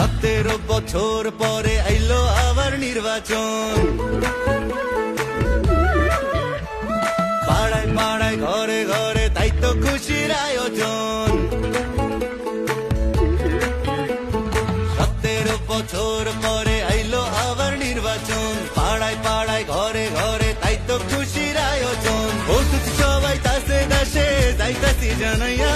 17 বছর পরে আইলো আবার নির্বাচন, পাড়ায় পাড়ায় ঘরে ঘরে তাই তো খুশির আয়োজন। 17 বছর পরে আইলো আবার নির্বাচন, পাড়ায় পাড়ায় ঘরে ঘরে তাই তো খুশির আয়োজন। বসুছি সবাই তাসে দাসে যাইতাছি জানাইয়া,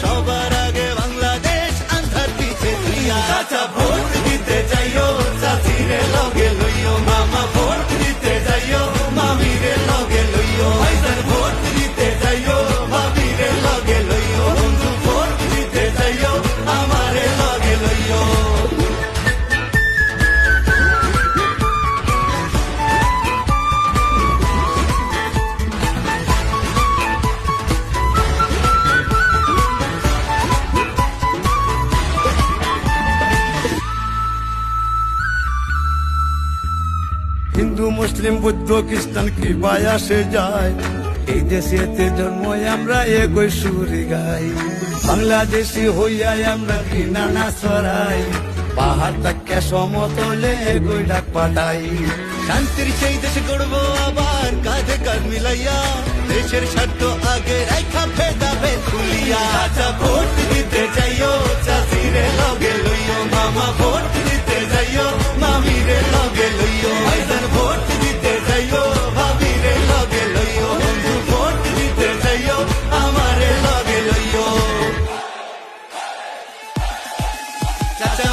সবার আগে বাংলাদেশ আন্ধার পিছে তুইয়া। চাচা ভোট দিতে যাইও, চাচিরে লগে লইও, মামা ভোট দিতে যাইও, মামিরে লগে লইও, ভাইজান ভোট দিতে যাইও, ভাবিরে লগে লইও, বন্ধু ভোট দিতে যাইও, আমারে লগে লইও। হিন্দু মুসলিম বৌদ্ধ খ্রিস্টান কি ভাই আসে যায়, এই দেশেতে জন্ম আমরা একই সুরে গাই। বাংলাদেশি হইয়া আমরা কি নানা ছড়াই, পাহাড় তাকে সমতলে একই ডাক পাঠাই। শান্তির সেই দেশ গড়বো আবার কাঁধে কাঁধ মিলাইয়া, দেশের স্বার্থ আগে রেখা ভেদাবে খুলিয়া। চাচা ভোট দিতে যাইও, চাচিরে লগে লইও, মামা ভোট দিতে যাইও, মামিরে লগে লইও, ভাইজান ভোট দিতে যাইও, ভাবিরে লগে লইও, বন্ধু ভোট দিতে যাইও, আমারে লগে লইও। চাচা